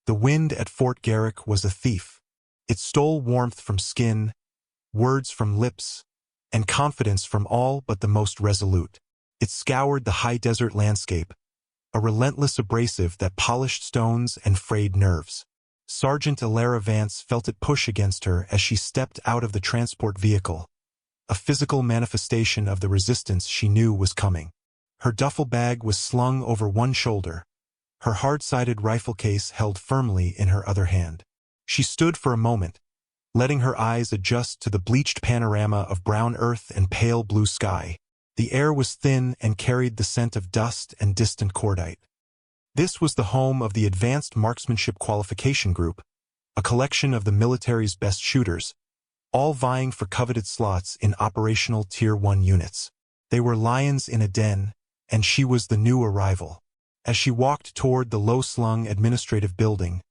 The wind at Fort Garrick was a thief. It stole warmth from skin, words from lips, and confidence from all but the most resolute. It scoured the high desert landscape, a relentless abrasive that polished stones and frayed nerves. Sergeant Alara Vance felt it push against her as she stepped out of the transport vehicle, a physical manifestation of the resistance she knew was coming. Her duffel bag was slung over one shoulder, her hard-sided rifle case held firmly in her other hand. She stood for a moment, letting her eyes adjust to the bleached panorama of brown earth and pale blue sky. The air was thin and carried the scent of dust and distant cordite. This was the home of the Advanced Marksmanship Qualification Group, a collection of the military's best shooters, all vying for coveted slots in operational Tier 1 units. They were lions in a den, and she was the new arrival. As she walked toward the low-slung administrative building,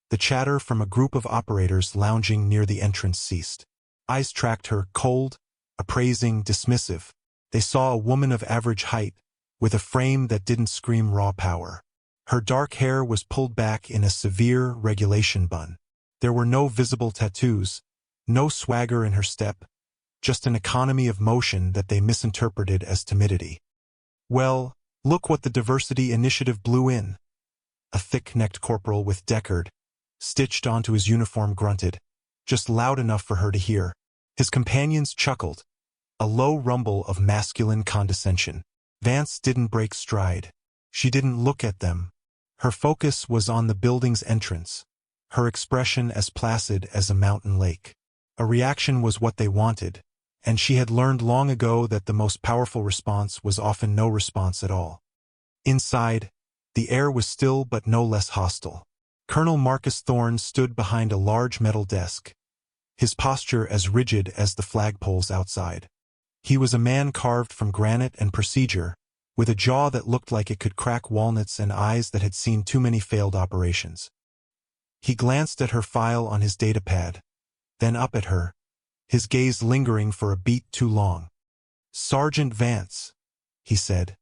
the chatter from a group of operators lounging near the entrance ceased. Eyes tracked her, cold, appraising, dismissive. They saw a woman of average height, with a frame that didn't scream raw power. Her dark hair was pulled back in a severe regulation bun. There were no visible tattoos, no swagger in her step, just an economy of motion that they misinterpreted as timidity. "Well, look what the diversity initiative blew in," a thick-necked corporal with Deckard, stitched onto his uniform, grunted, just loud enough for her to hear. His companions chuckled, a low rumble of masculine condescension. Vance didn't break stride. She didn't look at them. Her focus was on the building's entrance, her expression as placid as a mountain lake. A reaction was what they wanted, and she had learned long ago that the most powerful response was often no response at all. Inside, the air was still but no less hostile. Colonel Marcus Thorne stood behind a large metal desk, his posture as rigid as the flagpoles outside. He was a man carved from granite and procedure, with a jaw that looked like it could crack walnuts and eyes that had seen too many failed operations. He glanced at her file on his datapad, then up at her, his gaze lingering for a beat too long. "Sergeant Vance," he said,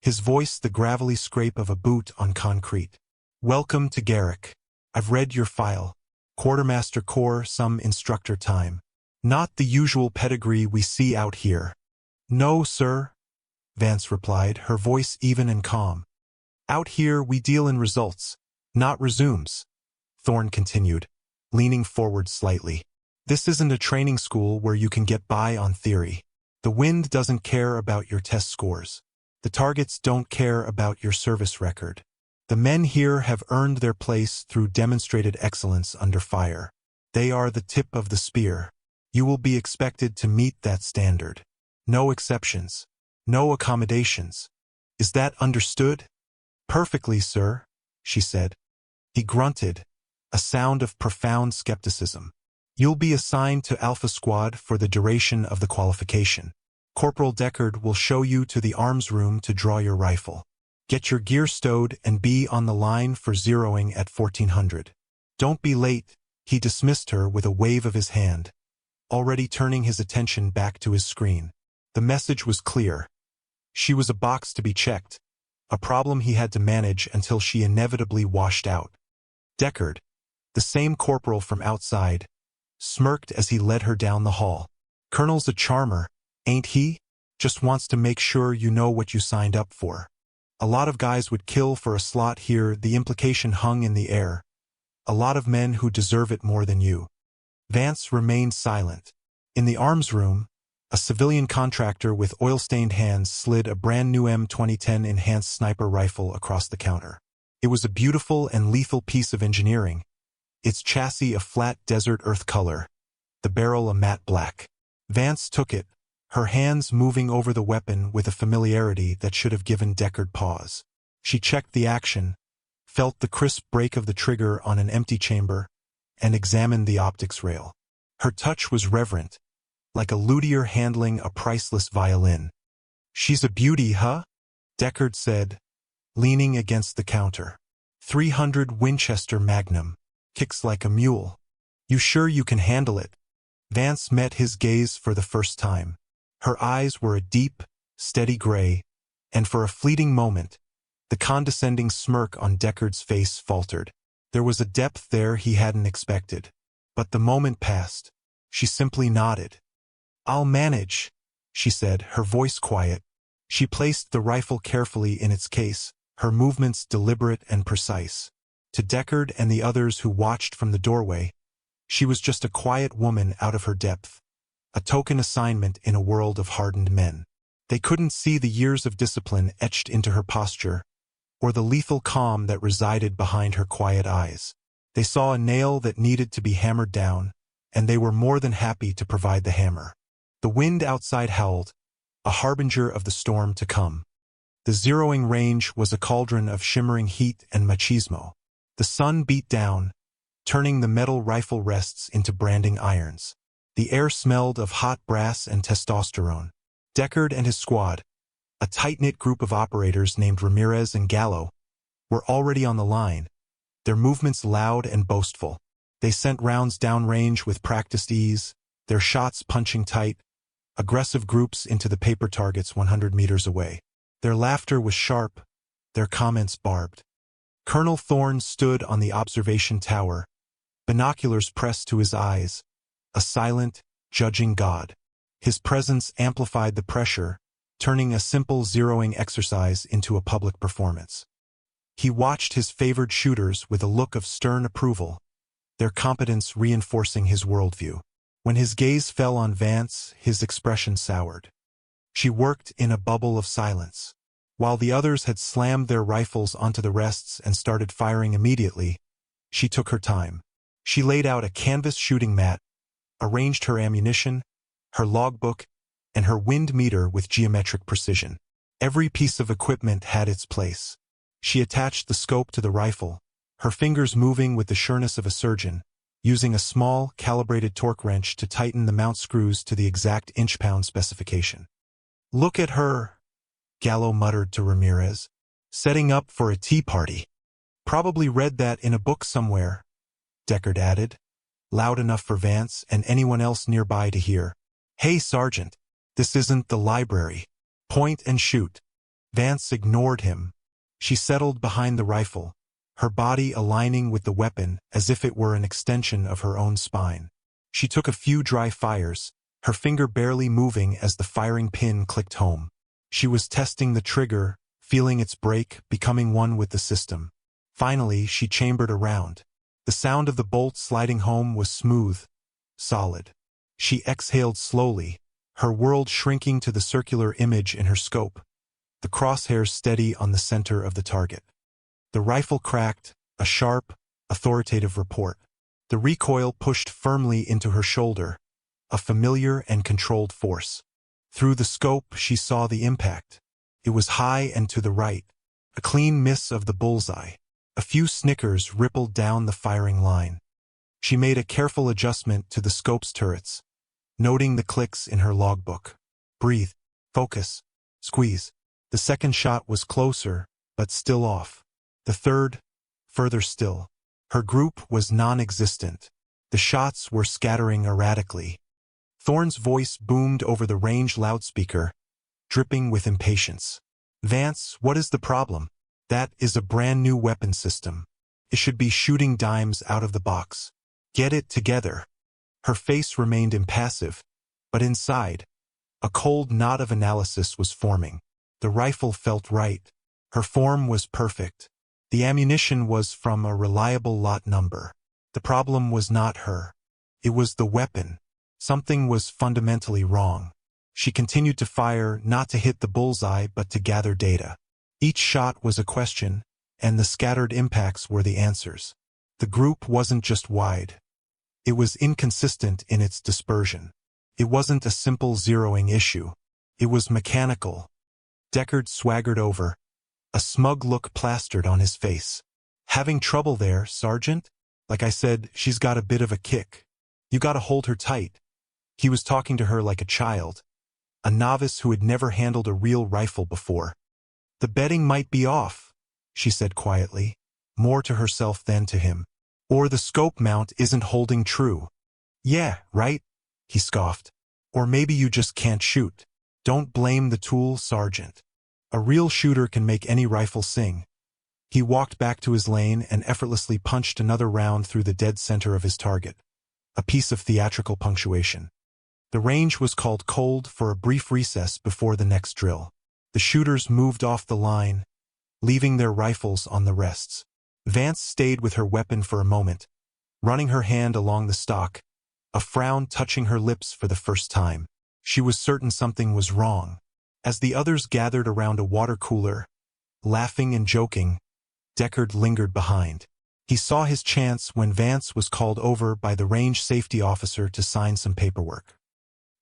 his voice the gravelly scrape of a boot on concrete. "Welcome to Garrick. I've read your file. Quartermaster Corps, some instructor time. Not the usual pedigree we see out here." "No, sir," Vance replied, her voice even and calm. "Out here we deal in results, not resumes," Thorne continued, leaning forward slightly. "This isn't a training school where you can get by on theory. The wind doesn't care about your test scores. The targets don't care about your service record. The men here have earned their place through demonstrated excellence under fire. They are the tip of the spear. You will be expected to meet that standard. No exceptions. No accommodations. Is that understood?" "Perfectly, sir," she said. He grunted, a sound of profound skepticism. "You'll be assigned to Alpha Squad for the duration of the qualification. Corporal Deckard will show you to the arms room to draw your rifle. Get your gear stowed and be on the line for zeroing at 1400. Don't be late." He dismissed her with a wave of his hand, already turning his attention back to his screen. The message was clear. She was a box to be checked, a problem he had to manage until she inevitably washed out. Deckard, the same corporal from outside, smirked as he led her down the hall. "Colonel's a charmer, ain't he? Just wants to make sure you know what you signed up for. A lot of guys would kill for a slot here." The implication hung in the air. "A lot of men who deserve it more than you." Vance remained silent. In the arms room, a civilian contractor with oil-stained hands slid a brand-new M2010 enhanced sniper rifle across the counter. It was a beautiful and lethal piece of engineering, its chassis a flat desert earth color, the barrel a matte black. Vance took it, her hands moving over the weapon with a familiarity that should have given Deckard pause. She checked the action, felt the crisp break of the trigger on an empty chamber, and examined the optics rail. Her touch was reverent, like a luthier handling a priceless violin. "She's a beauty, huh?" Deckard said, leaning against the counter. 300 Winchester Magnum. Kicks like a mule. "You sure you can handle it?" Vance met his gaze for the first time. Her eyes were a deep, steady gray, and for a fleeting moment, the condescending smirk on Deckard's face faltered. There was a depth there he hadn't expected. But the moment passed. She simply nodded. "I'll manage," she said, her voice quiet. She placed the rifle carefully in its case, her movements deliberate and precise. To Deckard and the others who watched from the doorway, she was just a quiet woman out of her depth, a token assignment in a world of hardened men. They couldn't see the years of discipline etched into her posture, or the lethal calm that resided behind her quiet eyes. They saw a nail that needed to be hammered down, and they were more than happy to provide the hammer. The wind outside howled, a harbinger of the storm to come. The zeroing range was a cauldron of shimmering heat and machismo. The sun beat down, turning the metal rifle rests into branding irons. The air smelled of hot brass and testosterone. Deckard and his squad, a tight-knit group of operators named Ramirez and Gallo, were already on the line, their movements loud and boastful. They sent rounds downrange with practiced ease, their shots punching tight, aggressive groups into the paper targets 100 meters away. Their laughter was sharp, their comments barbed. Colonel Thorne stood on the observation tower, binoculars pressed to his eyes, a silent, judging god. His presence amplified the pressure, turning a simple zeroing exercise into a public performance. He watched his favored shooters with a look of stern approval, their competence reinforcing his worldview. When his gaze fell on Vance, his expression soured. She worked in a bubble of silence. While the others had slammed their rifles onto the rests and started firing immediately, she took her time. She laid out a canvas shooting mat, arranged her ammunition, her logbook, and her wind meter with geometric precision. Every piece of equipment had its place. She attached the scope to the rifle, her fingers moving with the sureness of a surgeon, using a small, calibrated torque wrench to tighten the mount screws to the exact inch-pound specification. "Look at her," Gallo muttered to Ramirez. "Setting up for a tea party." "Probably read that in a book somewhere," Deckard added, loud enough for Vance and anyone else nearby to hear. "Hey, Sergeant, this isn't the library. Point and shoot." Vance ignored him. She settled behind the rifle, her body aligning with the weapon as if it were an extension of her own spine. She took a few dry fires, her finger barely moving as the firing pin clicked home. She was testing the trigger, feeling its break, becoming one with the system. Finally, she chambered a round. The sound of the bolt sliding home was smooth, solid. She exhaled slowly, her world shrinking to the circular image in her scope, the crosshairs steady on the center of the target. The rifle cracked, a sharp, authoritative report. The recoil pushed firmly into her shoulder, a familiar and controlled force. Through the scope, she saw the impact. It was high and to the right, a clean miss of the bullseye. A few snickers rippled down the firing line. She made a careful adjustment to the scope's turrets, noting the clicks in her logbook. Breathe, focus, squeeze. The second shot was closer, but still off. The third, further still. Her group was non-existent. The shots were scattering erratically. Thorne's voice boomed over the range loudspeaker, dripping with impatience. "Vance, what is the problem? That is a brand new weapon system. It should be shooting dimes out of the box. Get it together." Her face remained impassive, but inside, a cold knot of analysis was forming. The rifle felt right. Her form was perfect. The ammunition was from a reliable lot number. The problem was not her. It was the weapon. Something was fundamentally wrong. She continued to fire, not to hit the bullseye but to gather data. Each shot was a question, and the scattered impacts were the answers. The group wasn't just wide. It was inconsistent in its dispersion. It wasn't a simple zeroing issue. It was mechanical. Deckard swaggered over, a smug look plastered on his face. "Having trouble there, Sergeant? Like I said, she's got a bit of a kick. You gotta hold her tight." He was talking to her like a child, a novice who had never handled a real rifle before. "The betting might be off," she said quietly, more to herself than to him. "Or the scope mount isn't holding true." "Yeah, right," he scoffed. "Or maybe you just can't shoot." "Don't blame the tool, Sergeant. A real shooter can make any rifle sing. He walked back to his lane and effortlessly punched another round through the dead center of his target, a piece of theatrical punctuation. The range was called cold for a brief recess before the next drill. The shooters moved off the line, leaving their rifles on the rests. Vance stayed with her weapon for a moment, running her hand along the stock, a frown touching her lips for the first time. She was certain something was wrong. As the others gathered around a water cooler, laughing and joking, Deckard lingered behind. He saw his chance when Vance was called over by the range safety officer to sign some paperwork.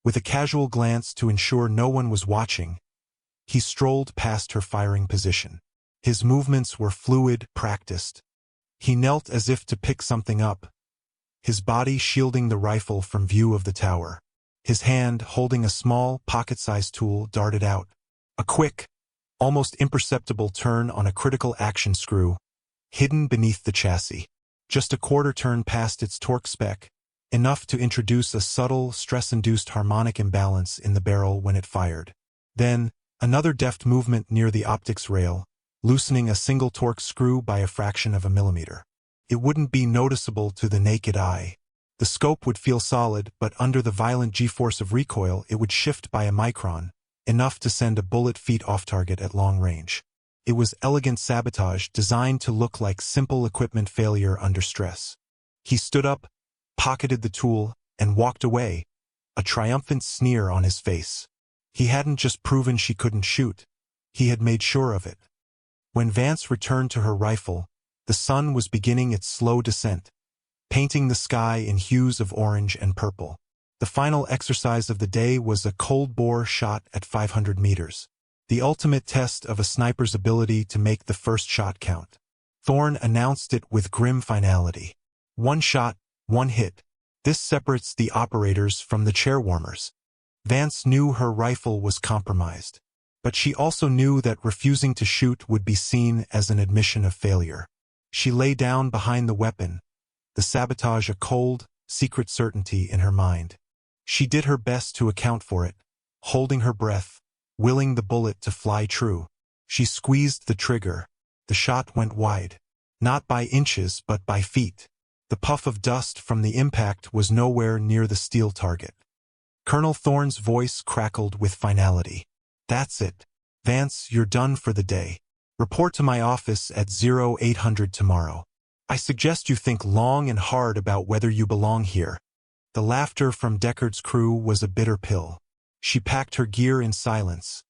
With a casual glance to ensure no one was watching, he strolled past her firing position. His movements were fluid, practiced. He knelt as if to pick something up, his body shielding the rifle from view of the tower. His hand, holding a small, pocket-sized tool, darted out. A quick, almost imperceptible turn on a critical action screw, hidden beneath the chassis. Just a quarter turn past its torque spec, enough to introduce a subtle, stress-induced harmonic imbalance in the barrel when it fired. Then, another deft movement near the optics rail, loosening a single torque screw by a fraction of a millimeter. It wouldn't be noticeable to the naked eye. The scope would feel solid, but under the violent g-force of recoil it would shift by a micron, enough to send a bullet feet off target at long range. It was elegant sabotage designed to look like simple equipment failure under stress. He stood up, pocketed the tool, and walked away, a triumphant sneer on his face. He hadn't just proven she couldn't shoot, he had made sure of it. When Vance returned to her rifle, the sun was beginning its slow descent, painting the sky in hues of orange and purple. The final exercise of the day was a cold-bore shot at 500 meters, the ultimate test of a sniper's ability to make the first shot count. Thorne announced it with grim finality. One shot, one hit. This separates the operators from the chairwarmers. Vance knew her rifle was compromised, but she also knew that refusing to shoot would be seen as an admission of failure. She lay down behind the weapon, the sabotage a cold, secret certainty in her mind. She did her best to account for it, holding her breath, willing the bullet to fly true. She squeezed the trigger. The shot went wide. Not by inches, but by feet. The puff of dust from the impact was nowhere near the steel target. Colonel Thorne's voice crackled with finality. "That's it. Vance, you're done for the day. Report to my office at 0800 tomorrow. I suggest you think long and hard about whether you belong here." The laughter from Deckard's crew was a bitter pill. She packed her gear in silence,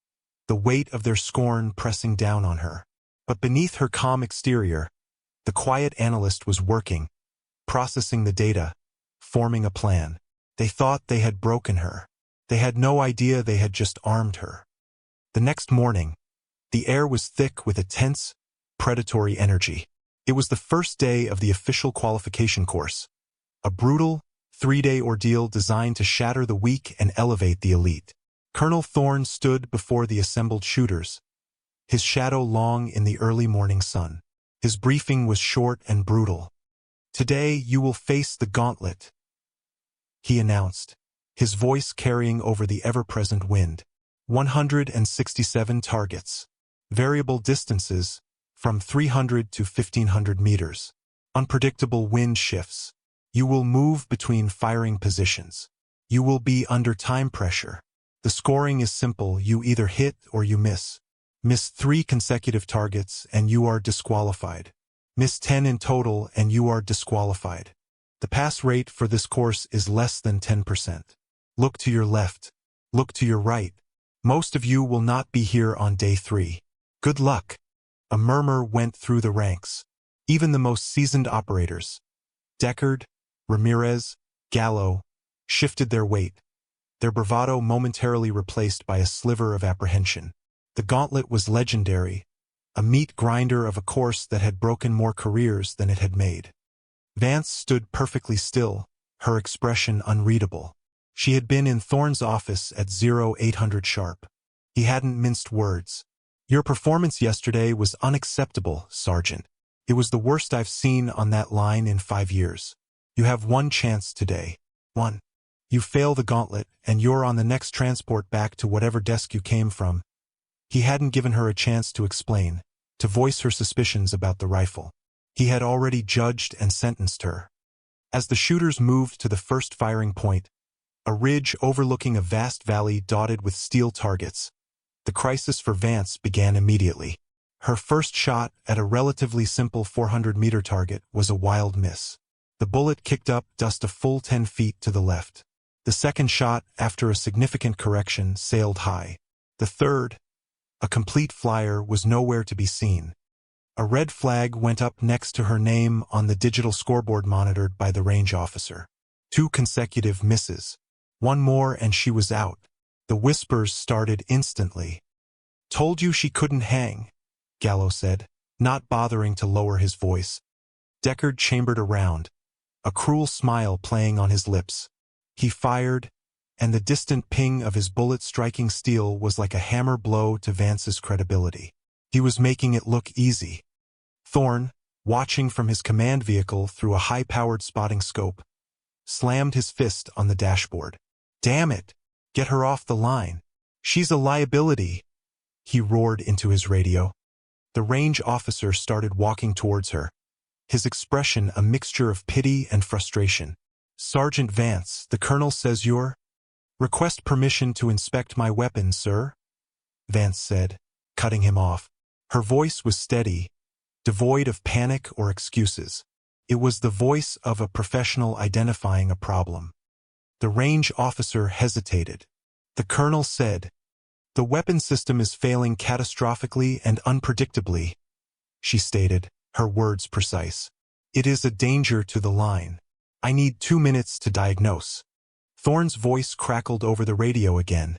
the weight of their scorn pressing down on her. But beneath her calm exterior, the quiet analyst was working, processing the data, forming a plan. They thought they had broken her. They had no idea they had just armed her. The next morning, the air was thick with a tense, predatory energy. It was the first day of the official qualification course, a brutal, 3-day ordeal designed to shatter the weak and elevate the elite. Colonel Thorne stood before the assembled shooters, his shadow long in the early morning sun. His briefing was short and brutal. "Today you will face the gauntlet," he announced, his voice carrying over the ever-present wind. 167 targets. Variable distances, from 300 to 1500 meters. Unpredictable wind shifts. You will move between firing positions. You will be under time pressure. The scoring is simple: you either hit or you miss. Miss 3 consecutive targets and you are disqualified. Miss 10 in total and you are disqualified. The pass rate for this course is less than 10%. Look to your left. Look to your right. Most of you will not be here on day 3. Good luck. A murmur went through the ranks. Even the most seasoned operators, Deckard, Ramirez, Gallo, shifted their weight, their bravado momentarily replaced by a sliver of apprehension. The gauntlet was legendary, a meat grinder of a course that had broken more careers than it had made. Vance stood perfectly still, her expression unreadable. She had been in Thorne's office at 0800 sharp. He hadn't minced words. "Your performance yesterday was unacceptable, Sergeant. It was the worst I've seen on that line in 5 years. You have one chance today. One. You fail the gauntlet, and you're on the next transport back to whatever desk you came from." He hadn't given her a chance to explain. to voice her suspicions about the rifle. He had already judged and sentenced her. As the shooters moved to the first firing point, a ridge overlooking a vast valley dotted with steel targets, the crisis for Vance began immediately. Her first shot at a relatively simple 400-meter target was a wild miss. The bullet kicked up dust a full 10 feet to the left. The second shot, after a significant correction, sailed high. The third, a complete flyer, was nowhere to be seen. A red flag went up next to her name on the digital scoreboard monitored by the range officer. 2 consecutive misses. One more and she was out. The whispers started instantly. "Told you she couldn't hang," Gallo said, not bothering to lower his voice. Deckard chambered around, a cruel smile playing on his lips. He fired, and the distant ping of his bullet striking steel was like a hammer blow to Vance's credibility. He was making it look easy. Thorne, watching from his command vehicle through a high-powered spotting scope, slammed his fist on the dashboard. "Damn it! Get her off the line. She's a liability," he roared into his radio. The range officer started walking towards her, his expression a mixture of pity and frustration. "Sergeant Vance, the colonel says you're—" "Request permission to inspect my weapon, sir," Vance said, cutting him off. Her voice was steady, devoid of panic or excuses. It was the voice of a professional identifying a problem. The range officer hesitated. "The colonel said, the weapon system is failing catastrophically and unpredictably," she stated, her words precise. "It is a danger to the line. I need 2 minutes to diagnose." Thorne's voice crackled over the radio again,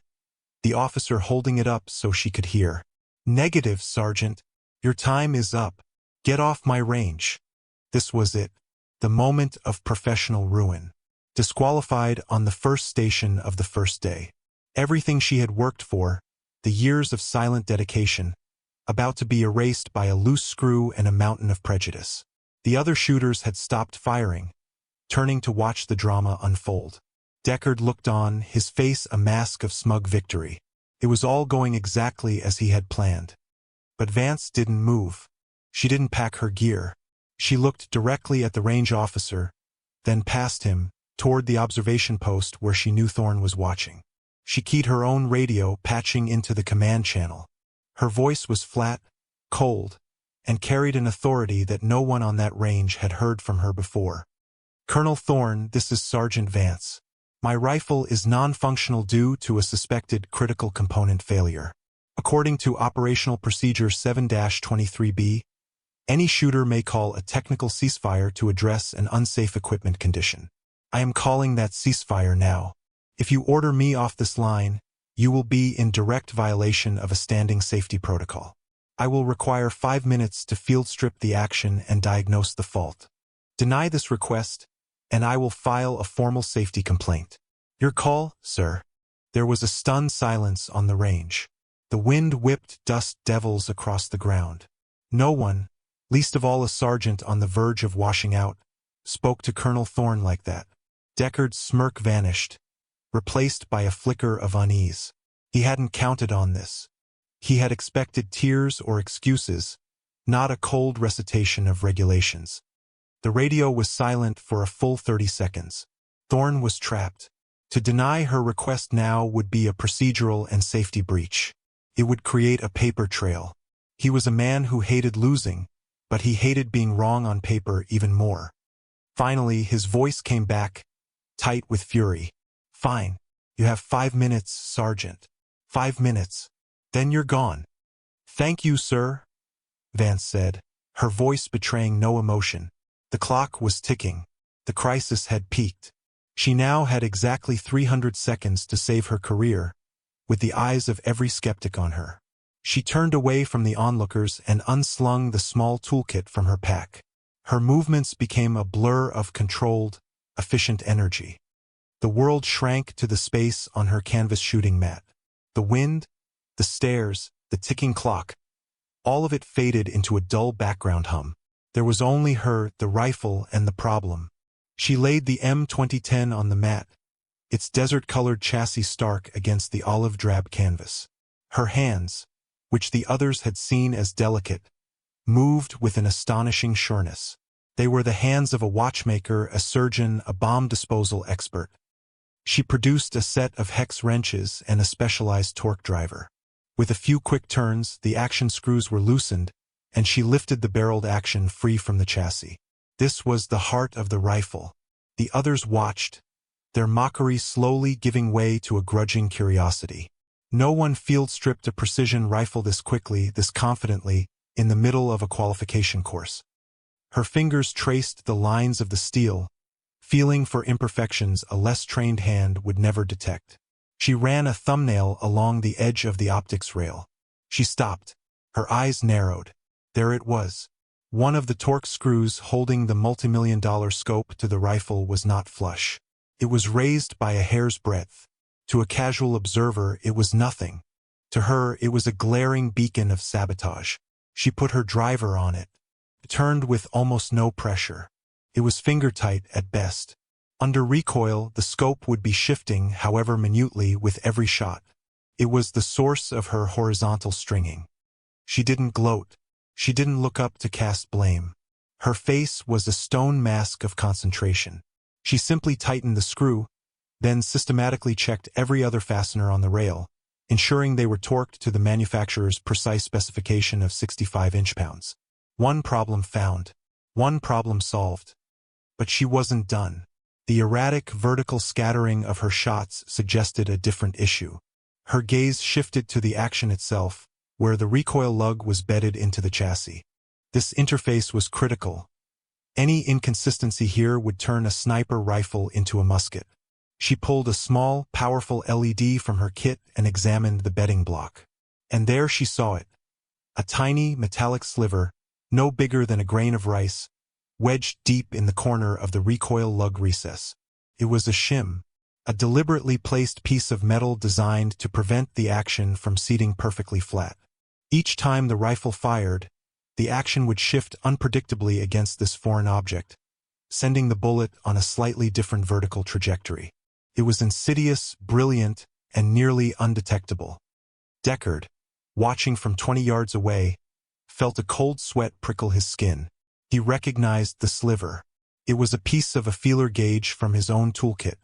the officer holding it up so she could hear. "Negative, Sergeant. Your time is up. Get off my range." This was it, the moment of professional ruin. Disqualified on the first station of the first day. Everything she had worked for, the years of silent dedication, about to be erased by a loose screw and a mountain of prejudice. The other shooters had stopped firing, turning to watch the drama unfold. Deckard looked on, his face a mask of smug victory. It was all going exactly as he had planned. But Vance didn't move. She didn't pack her gear. She looked directly at the range officer, then past him, toward the observation post where she knew Thorne was watching. She keyed her own radio, patching into the command channel. Her voice was flat, cold, and carried an authority that no one on that range had heard from her before. "Colonel Thorne, this is Sergeant Vance. My rifle is non-functional due to a suspected critical component failure. According to Operational Procedure 7-23B, any shooter may call a technical ceasefire to address an unsafe equipment condition. I am calling that ceasefire now. If you order me off this line, you will be in direct violation of a standing safety protocol. I will require 5 minutes to field strip the action and diagnose the fault. Deny this request, and I will file a formal safety complaint." "Your call, sir." There was a stunned silence on the range. The wind whipped dust devils across the ground. No one, least of all a sergeant on the verge of washing out, spoke to Colonel Thorne like that. Deckard's smirk vanished, replaced by a flicker of unease. He hadn't counted on this. He had expected tears or excuses, not a cold recitation of regulations. The radio was silent for a full 30 seconds. Thorne was trapped. To deny her request now would be a procedural and safety breach. It would create a paper trail. He was a man who hated losing, but he hated being wrong on paper even more. Finally, his voice came back, tight with fury. "Fine. You have 5 minutes, Sergeant. 5 minutes. Then you're gone." "Thank you, sir," Vance said, her voice betraying no emotion. The clock was ticking. The crisis had peaked. She now had exactly 300 seconds to save her career, with the eyes of every skeptic on her. She turned away from the onlookers and unslung the small toolkit from her pack. Her movements became a blur of controlled, efficient energy. The world shrank to the space on her canvas shooting mat. The wind, the stairs, the ticking clock, all of it faded into a dull background hum. There was only her, the rifle, and the problem. She laid the M2010 on the mat, its desert-colored chassis stark against the olive-drab canvas. Her hands, which the others had seen as delicate, moved with an astonishing sureness. They were the hands of a watchmaker, a surgeon, a bomb disposal expert. She produced a set of hex wrenches and a specialized torque driver. With a few quick turns, the action screws were loosened, and she lifted the barreled action free from the chassis. This was the heart of the rifle. The others watched, their mockery slowly giving way to a grudging curiosity. No one field-stripped a precision rifle this quickly, this confidently, in the middle of a qualification course. Her fingers traced the lines of the steel, feeling for imperfections a less trained hand would never detect. She ran a thumbnail along the edge of the optics rail. She stopped. Her eyes narrowed. There it was. One of the torque screws holding the multimillion-dollar scope to the rifle was not flush. It was raised by a hair's breadth. To a casual observer, it was nothing. To her, it was a glaring beacon of sabotage. She put her driver on it. It turned with almost no pressure. It was finger-tight at best. Under recoil, the scope would be shifting, however minutely, with every shot. It was the source of her horizontal stringing. She didn't gloat. She didn't look up to cast blame. Her face was a stone mask of concentration. She simply tightened the screw, then systematically checked every other fastener on the rail, ensuring they were torqued to the manufacturer's precise specification of 65 inch-pounds. One problem found. One problem solved. But she wasn't done. The erratic vertical scattering of her shots suggested a different issue. Her gaze shifted to the action itself, where the recoil lug was bedded into the chassis. This interface was critical. Any inconsistency here would turn a sniper rifle into a musket. She pulled a small, powerful LED from her kit and examined the bedding block. And there she saw it. A tiny, metallic sliver, no bigger than a grain of rice, wedged deep in the corner of the recoil lug recess. It was a shim, a deliberately placed piece of metal designed to prevent the action from seating perfectly flat. Each time the rifle fired, the action would shift unpredictably against this foreign object, sending the bullet on a slightly different vertical trajectory. It was insidious, brilliant, and nearly undetectable. Deckard, watching from 20 yards away, felt a cold sweat prickle his skin. He recognized the sliver. It was a piece of a feeler gauge from his own toolkit.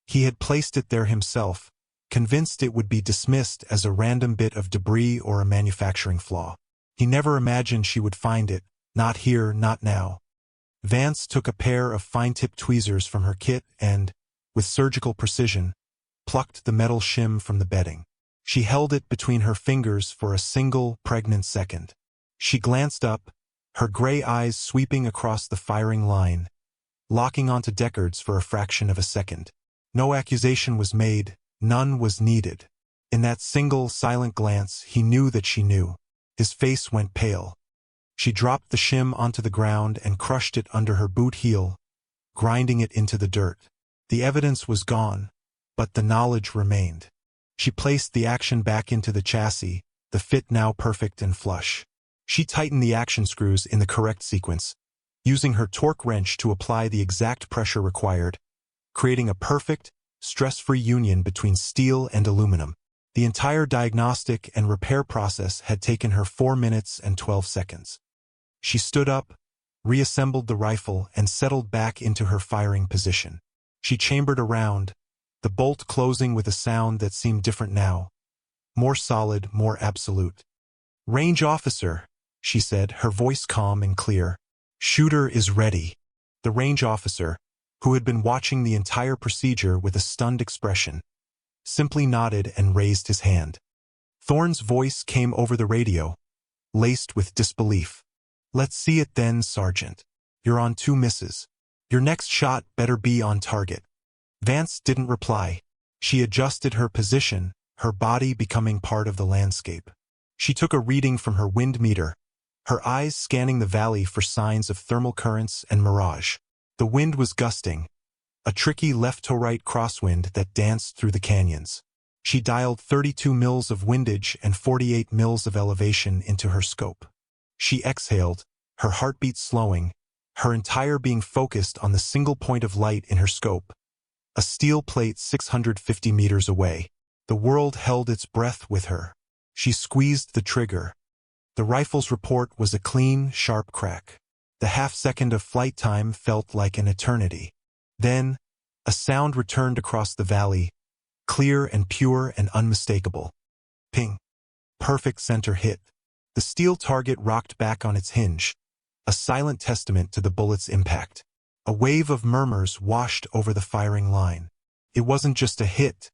He had placed it there himself, convinced it would be dismissed as a random bit of debris or a manufacturing flaw. He never imagined she would find it, not here, not now. Vance took a pair of fine-tipped tweezers from her kit and, with surgical precision, plucked the metal shim from the bedding. She held it between her fingers for a single, pregnant second. She glanced up, her gray eyes sweeping across the firing line, locking onto Deckard's for a fraction of a second. No accusation was made, none was needed. In that single, silent glance, he knew that she knew. His face went pale. She dropped the shim onto the ground and crushed it under her boot heel, grinding it into the dirt. The evidence was gone, but the knowledge remained. She placed the action back into the chassis, the fit now perfect and flush. She tightened the action screws in the correct sequence, using her torque wrench to apply the exact pressure required, creating a perfect, stress-free union between steel and aluminum. The entire diagnostic and repair process had taken her 4 minutes and 12 seconds. She stood up, reassembled the rifle, and settled back into her firing position. She chambered around, the bolt closing with a sound that seemed different now, more solid, more absolute. "Range officer," she said, her voice calm and clear. "Shooter is ready." The range officer, who had been watching the entire procedure with a stunned expression, simply nodded and raised his hand. Thorne's voice came over the radio, laced with disbelief. "Let's see it then, Sergeant. You're on 2 misses. Your next shot better be on target." Vance didn't reply. She adjusted her position, her body becoming part of the landscape. She took a reading from her wind meter, her eyes scanning the valley for signs of thermal currents and mirage. The wind was gusting, a tricky left-to-right crosswind that danced through the canyons. She dialed 32 mils of windage and 48 mils of elevation into her scope. She exhaled, her heartbeat slowing, her entire being focused on the single point of light in her scope, a steel plate 650 meters away. The world held its breath with her. She squeezed the trigger. The rifle's report was a clean, sharp crack. The half-second of flight time felt like an eternity. Then, a sound returned across the valley, clear and pure and unmistakable. Ping. Perfect center hit. The steel target rocked back on its hinge, a silent testament to the bullet's impact. A wave of murmurs washed over the firing line. It wasn't just a hit.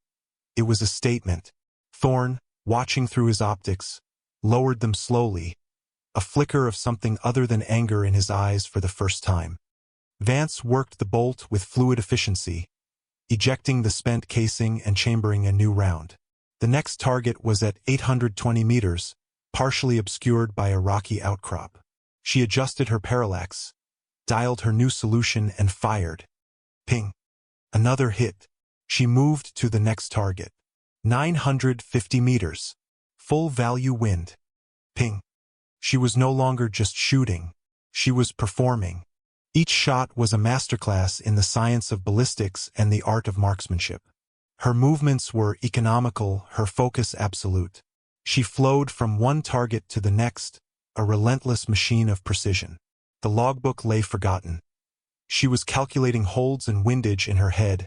It was a statement. Thorne, watching through his optics, lowered them slowly, a flicker of something other than anger in his eyes for the first time. Vance worked the bolt with fluid efficiency, ejecting the spent casing and chambering a new round. The next target was at 820 meters, partially obscured by a rocky outcrop. She adjusted her parallax, dialed her new solution and fired. Ping. Another hit. She moved to the next target. 950 meters. Full value wind. Ping. She was no longer just shooting. She was performing. Each shot was a masterclass in the science of ballistics and the art of marksmanship. Her movements were economical, her focus absolute. She flowed from one target to the next, a relentless machine of precision. The logbook lay forgotten. She was calculating holds and windage in her head,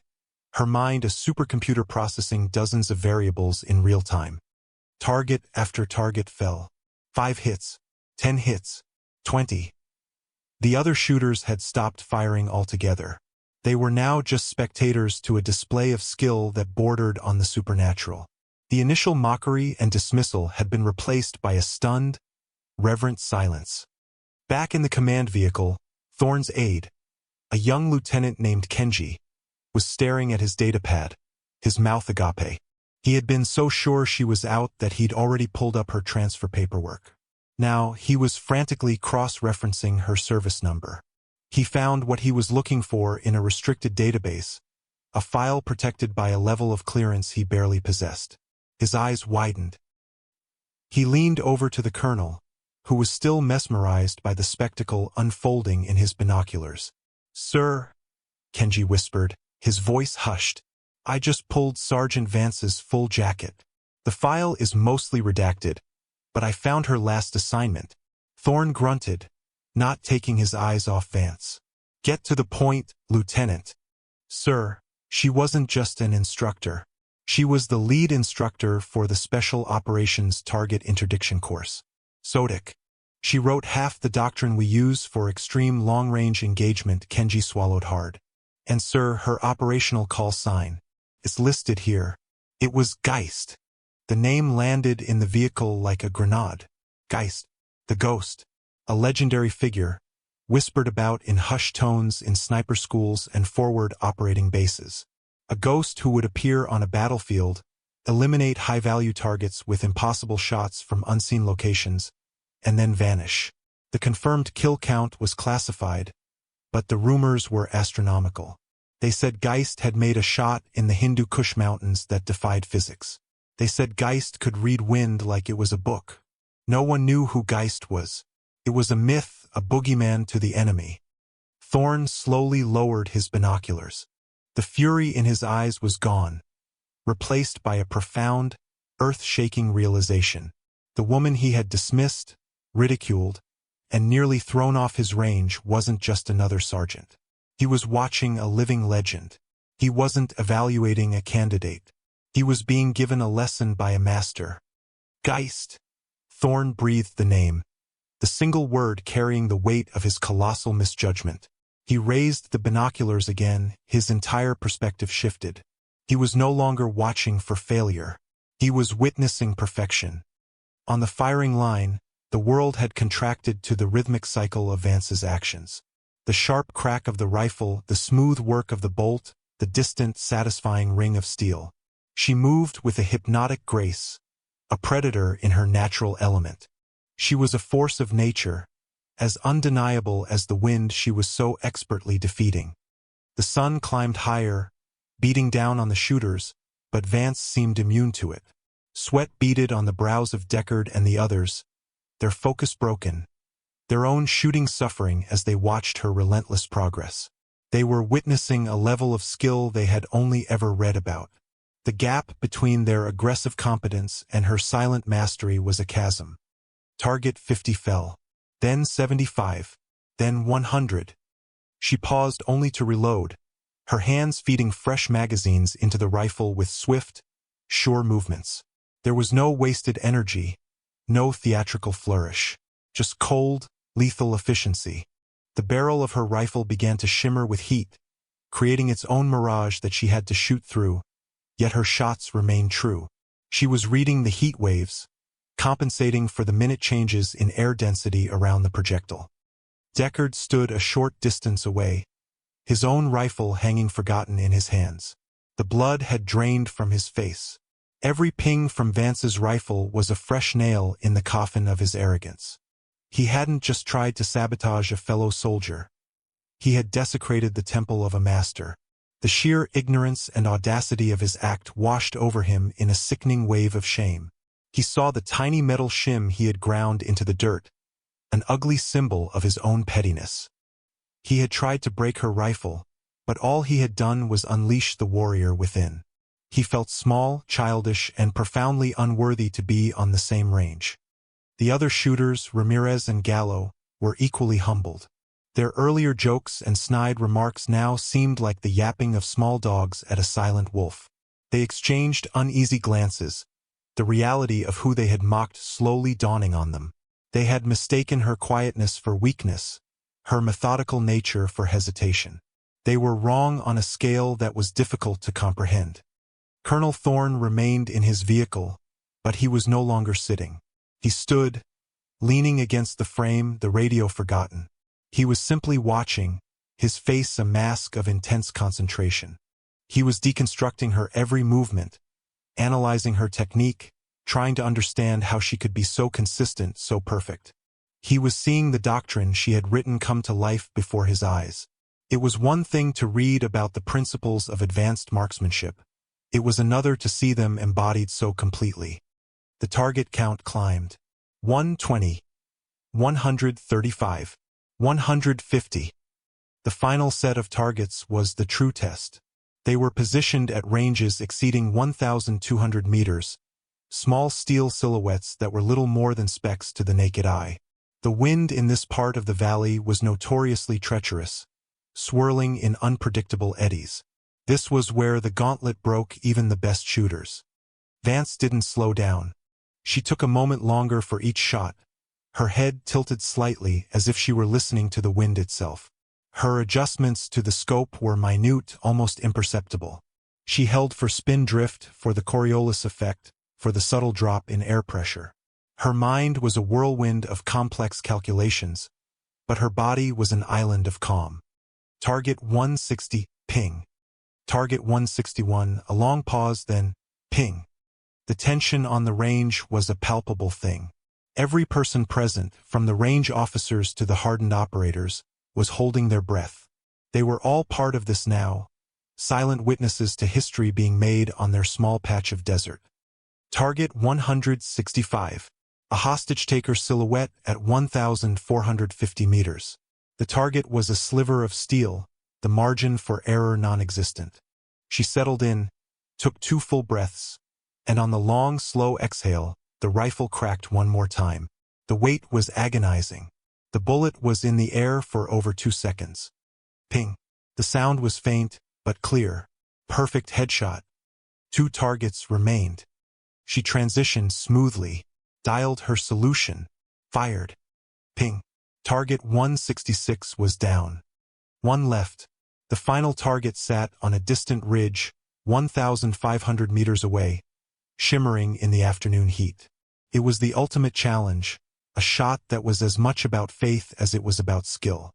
her mind a supercomputer processing dozens of variables in real time. Target after target fell. 5 hits, 10 hits, 20. The other shooters had stopped firing altogether. They were now just spectators to a display of skill that bordered on the supernatural. The initial mockery and dismissal had been replaced by a stunned, reverent silence. Back in the command vehicle, Thorne's aide, a young lieutenant named Kenji, was staring at his datapad, his mouth agape. He had been so sure she was out that he'd already pulled up her transfer paperwork. Now, he was frantically cross-referencing her service number. He found what he was looking for in a restricted database, a file protected by a level of clearance he barely possessed. His eyes widened. He leaned over to the colonel, who was still mesmerized by the spectacle unfolding in his binoculars. "Sir," Kenji whispered, his voice hushed, "I just pulled Sergeant Vance's full jacket. The file is mostly redacted, but I found her last assignment." Thorne grunted, not taking his eyes off Vance. "Get to the point, Lieutenant." "Sir, she wasn't just an instructor. She was the lead instructor for the Special Operations Target Interdiction course. Sabotage. She wrote half the doctrine we use for extreme long-range engagement." Kenji swallowed hard. "And sir, her operational call sign. It's listed here. It was Geist." The name landed in the vehicle like a grenade. Geist, the ghost, a legendary figure, whispered about in hushed tones in sniper schools and forward operating bases. A ghost who would appear on a battlefield, eliminate high-value targets with impossible shots from unseen locations, and then vanish. The confirmed kill count was classified, but the rumors were astronomical. They said Geist had made a shot in the Hindu Kush Mountains that defied physics. They said Geist could read wind like it was a book. No one knew who Geist was. It was a myth, a boogeyman to the enemy. Thorne slowly lowered his binoculars. The fury in his eyes was gone, replaced by a profound, earth-shaking realization. The woman he had dismissed, ridiculed, and nearly thrown off his range wasn't just another sergeant. He was watching a living legend. He wasn't evaluating a candidate. He was being given a lesson by a master. Geist. Thorne breathed the name, the single word carrying the weight of his colossal misjudgment. He raised the binoculars again, his entire perspective shifted. He was no longer watching for failure. He was witnessing perfection. On the firing line, the world had contracted to the rhythmic cycle of Vance's actions. The sharp crack of the rifle, the smooth work of the bolt, the distant, satisfying ring of steel. She moved with a hypnotic grace, a predator in her natural element. She was a force of nature, as undeniable as the wind she was so expertly defeating. The sun climbed higher, beating down on the shooters, but Vance seemed immune to it. Sweat beaded on the brows of Deckard and the others, their focus broken, their own shooting suffering as they watched her relentless progress. They were witnessing a level of skill they had only ever read about. The gap between their aggressive competence and her silent mastery was a chasm. Target 50 fell. Then 75. Then 100. She paused only to reload, her hands feeding fresh magazines into the rifle with swift, sure movements. There was no wasted energy, no theatrical flourish, just cold, lethal efficiency. The barrel of her rifle began to shimmer with heat, creating its own mirage that she had to shoot through, yet her shots remained true. She was reading the heat waves, compensating for the minute changes in air density around the projectile. Deckard stood a short distance away, his own rifle hanging forgotten in his hands. The blood had drained from his face. Every ping from Vance's rifle was a fresh nail in the coffin of his arrogance. He hadn't just tried to sabotage a fellow soldier. He had desecrated the temple of a master. The sheer ignorance and audacity of his act washed over him in a sickening wave of shame. He saw the tiny metal shim he had ground into the dirt, an ugly symbol of his own pettiness. He had tried to break her rifle, but all he had done was unleash the warrior within. He felt small, childish, and profoundly unworthy to be on the same range. The other shooters, Ramirez and Gallo, were equally humbled. Their earlier jokes and snide remarks now seemed like the yapping of small dogs at a silent wolf. They exchanged uneasy glances, the reality of who they had mocked slowly dawning on them. They had mistaken her quietness for weakness, her methodical nature for hesitation. They were wrong on a scale that was difficult to comprehend. Colonel Thorne remained in his vehicle, but he was no longer sitting. He stood, leaning against the frame, the radio forgotten. He was simply watching, his face a mask of intense concentration. He was deconstructing her every movement, analyzing her technique, trying to understand how she could be so consistent, so perfect. He was seeing the doctrine she had written come to life before his eyes. It was one thing to read about the principles of advanced marksmanship. It was another to see them embodied so completely. The target count climbed. 120. 135. 150. The final set of targets was the true test. They were positioned at ranges exceeding 1,200 meters, small steel silhouettes that were little more than specks to the naked eye. The wind in this part of the valley was notoriously treacherous, swirling in unpredictable eddies. This was where the gauntlet broke even the best shooters. Vance didn't slow down. She took a moment longer for each shot, her head tilted slightly as if she were listening to the wind itself. Her adjustments to the scope were minute, almost imperceptible. She held for spin drift, for the Coriolis effect, for the subtle drop in air pressure. Her mind was a whirlwind of complex calculations, but her body was an island of calm. Target 160, ping. Target 161, a long pause, then, ping. The tension on the range was a palpable thing. Every person present, from the range officers to the hardened operators, was holding their breath. They were all part of this now, silent witnesses to history being made on their small patch of desert. Target 165. A hostage-taker silhouette at 1,450 meters. The target was a sliver of steel, the margin for error non-existent. She settled in, took 2 full breaths, and on the long, slow exhale, the rifle cracked one more time. The weight was agonizing. The bullet was in the air for over 2 seconds. Ping. The sound was faint, but clear. Perfect headshot. 2 targets remained. She transitioned smoothly, dialed her solution, fired. Ping. Target 166 was down. 1 left. The final target sat on a distant ridge, 1,500 meters away, shimmering in the afternoon heat. It was the ultimate challenge, a shot that was as much about faith as it was about skill.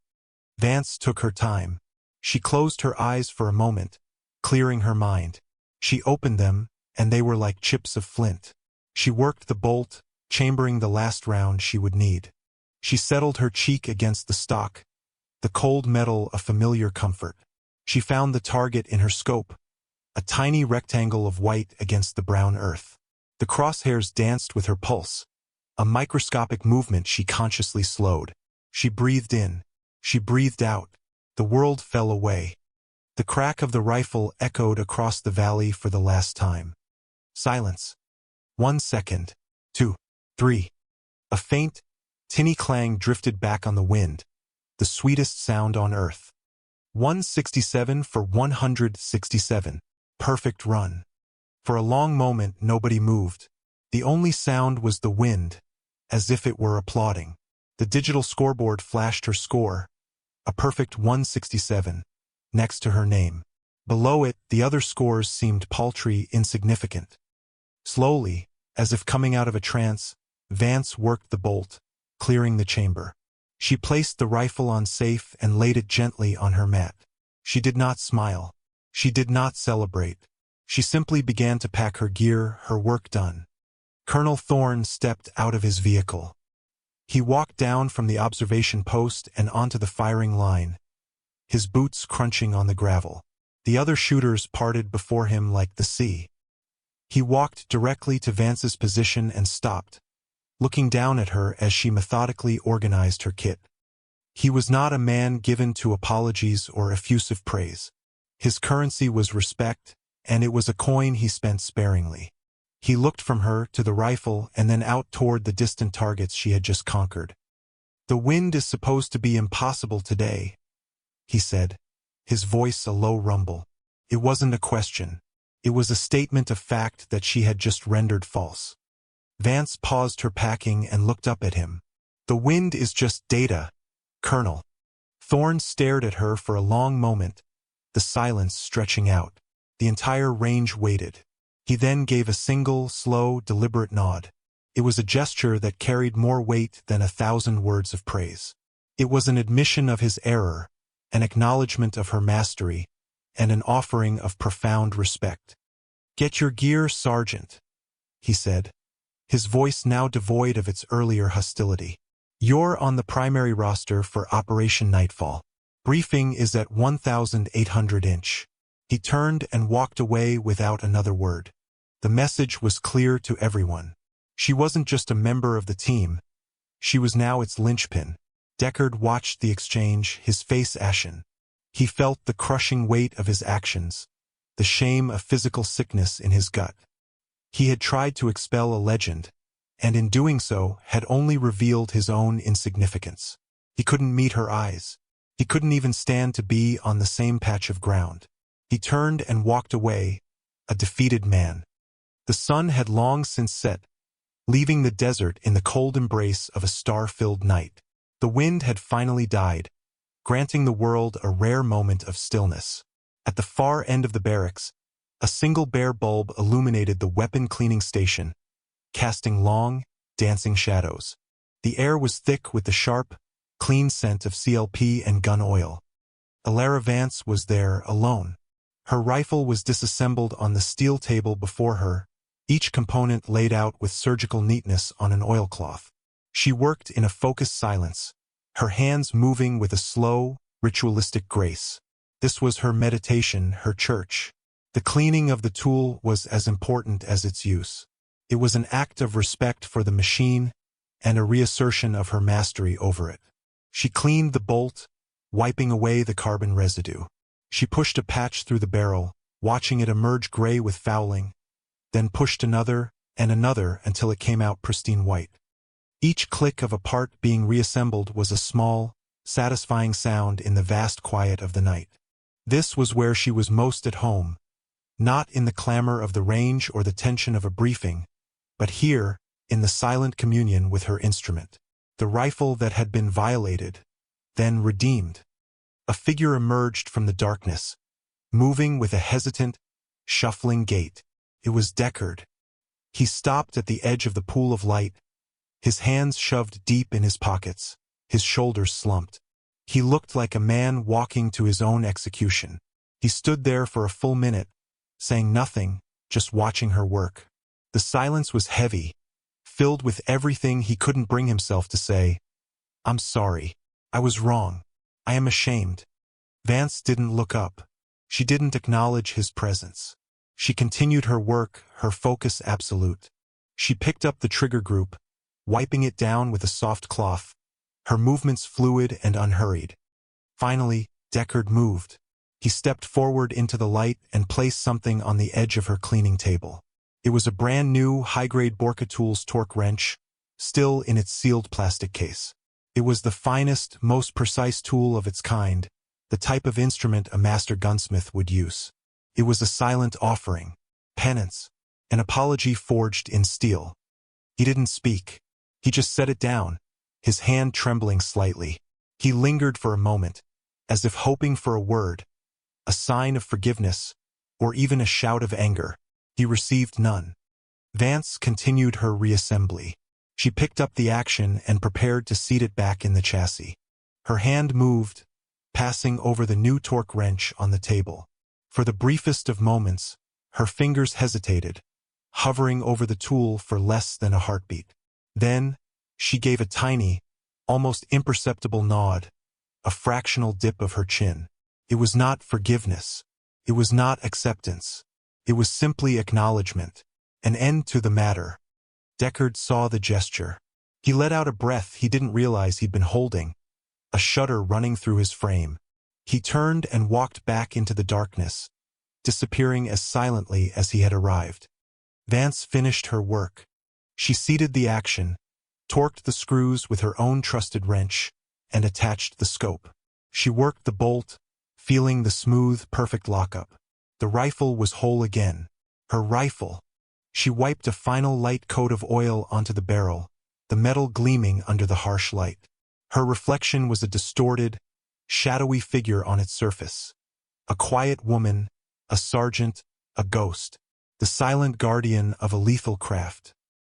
Vance took her time. She closed her eyes for a moment, clearing her mind. She opened them, and they were like chips of flint. She worked the bolt, chambering the last round she would need. She settled her cheek against the stock, the cold metal a familiar comfort. She found the target in her scope, a tiny rectangle of white against the brown earth. The crosshairs danced with her pulse, a microscopic movement she consciously slowed. She breathed in. She breathed out. The world fell away. The crack of the rifle echoed across the valley for the last time. Silence. 1 second. 2. 3. A faint, tinny clang drifted back on the wind, the sweetest sound on earth. 167 for 167. Perfect run. For a long moment nobody moved. The only sound was the wind, as if it were applauding. The digital scoreboard flashed her score, a perfect 167, next to her name. Below it, the other scores seemed paltry, insignificant. Slowly, as if coming out of a trance, Vance worked the bolt, clearing the chamber. She placed the rifle on safe and laid it gently on her mat. She did not smile. She did not celebrate. She simply began to pack her gear, her work done. Colonel Thorne stepped out of his vehicle. He walked down from the observation post and onto the firing line, his boots crunching on the gravel. The other shooters parted before him like the sea. He walked directly to Vance's position and stopped, looking down at her as she methodically organized her kit. He was not a man given to apologies or effusive praise. His currency was respect, and it was a coin he spent sparingly. He looked from her to the rifle and then out toward the distant targets she had just conquered. "The wind is supposed to be impossible today," he said, his voice a low rumble. It wasn't a question. It was a statement of fact that she had just rendered false. Vance paused her packing and looked up at him. "The wind is just data, Colonel." Thorne stared at her for a long moment, the silence stretching out. The entire range waited. He then gave a single, slow, deliberate nod. It was a gesture that carried more weight than 1,000 words of praise. It was an admission of his error, an acknowledgement of her mastery, and an offering of profound respect. "Get your gear, Sergeant," he said, his voice now devoid of its earlier hostility. "You're on the primary roster for Operation Nightfall. Briefing is at 1,800 inch." He turned and walked away without another word. The message was clear to everyone. She wasn't just a member of the team. She was now its linchpin. Deckard watched the exchange, his face ashen. He felt the crushing weight of his actions, the shame of physical sickness in his gut. He had tried to expel a legend, and in doing so had only revealed his own insignificance. He couldn't meet her eyes. He couldn't even stand to be on the same patch of ground. He turned and walked away, a defeated man. The sun had long since set, leaving the desert in the cold embrace of a star-filled night. The wind had finally died, granting the world a rare moment of stillness. At the far end of the barracks, a single bare bulb illuminated the weapon-cleaning station, casting long, dancing shadows. The air was thick with the sharp, clean scent of CLP and gun oil. Alara Vance was there alone. Her rifle was disassembled on the steel table before her, each component laid out with surgical neatness on an oilcloth. She worked in a focused silence, her hands moving with a slow, ritualistic grace. This was her meditation, her church. The cleaning of the tool was as important as its use. It was an act of respect for the machine and a reassertion of her mastery over it. She cleaned the bolt, wiping away the carbon residue. She pushed a patch through the barrel, watching it emerge gray with fouling, then pushed another and another until it came out pristine white. Each click of a part being reassembled was a small, satisfying sound in the vast quiet of the night. This was where she was most at home, not in the clamor of the range or the tension of a briefing, but here, in the silent communion with her instrument. The rifle that had been violated, then redeemed. A figure emerged from the darkness, moving with a hesitant, shuffling gait. It was Deckard. He stopped at the edge of the pool of light, his hands shoved deep in his pockets, his shoulders slumped. He looked like a man walking to his own execution. He stood there for a full minute, saying nothing, just watching her work. The silence was heavy, filled with everything he couldn't bring himself to say. "I'm sorry. I was wrong. I am ashamed." Vance didn't look up. She didn't acknowledge his presence. She continued her work, her focus absolute. She picked up the trigger group, wiping it down with a soft cloth, her movements fluid and unhurried. Finally, Deckard moved. He stepped forward into the light and placed something on the edge of her cleaning table. It was a brand new, high-grade Borka Tools torque wrench, still in its sealed plastic case. It was the finest, most precise tool of its kind, the type of instrument a master gunsmith would use. It was a silent offering, penance, an apology forged in steel. He didn't speak. He just set it down, his hand trembling slightly. He lingered for a moment, as if hoping for a word, a sign of forgiveness, or even a shout of anger. He received none. Vance continued her reassembly. She picked up the action and prepared to seat it back in the chassis. Her hand moved, passing over the new torque wrench on the table. For the briefest of moments, her fingers hesitated, hovering over the tool for less than a heartbeat. Then, she gave a tiny, almost imperceptible nod, a fractional dip of her chin. It was not forgiveness. It was not acceptance. It was simply acknowledgement, an end to the matter. Deckard saw the gesture. He let out a breath he didn't realize he'd been holding, a shudder running through his frame. He turned and walked back into the darkness, disappearing as silently as he had arrived. Vance finished her work. She seated the action, torqued the screws with her own trusted wrench, and attached the scope. She worked the bolt, feeling the smooth, perfect lockup. The rifle was whole again. Her rifle. She wiped a final light coat of oil onto the barrel, the metal gleaming under the harsh light. Her reflection was a distorted, shadowy figure on its surface. A quiet woman, a sergeant, a ghost, the silent guardian of a lethal craft.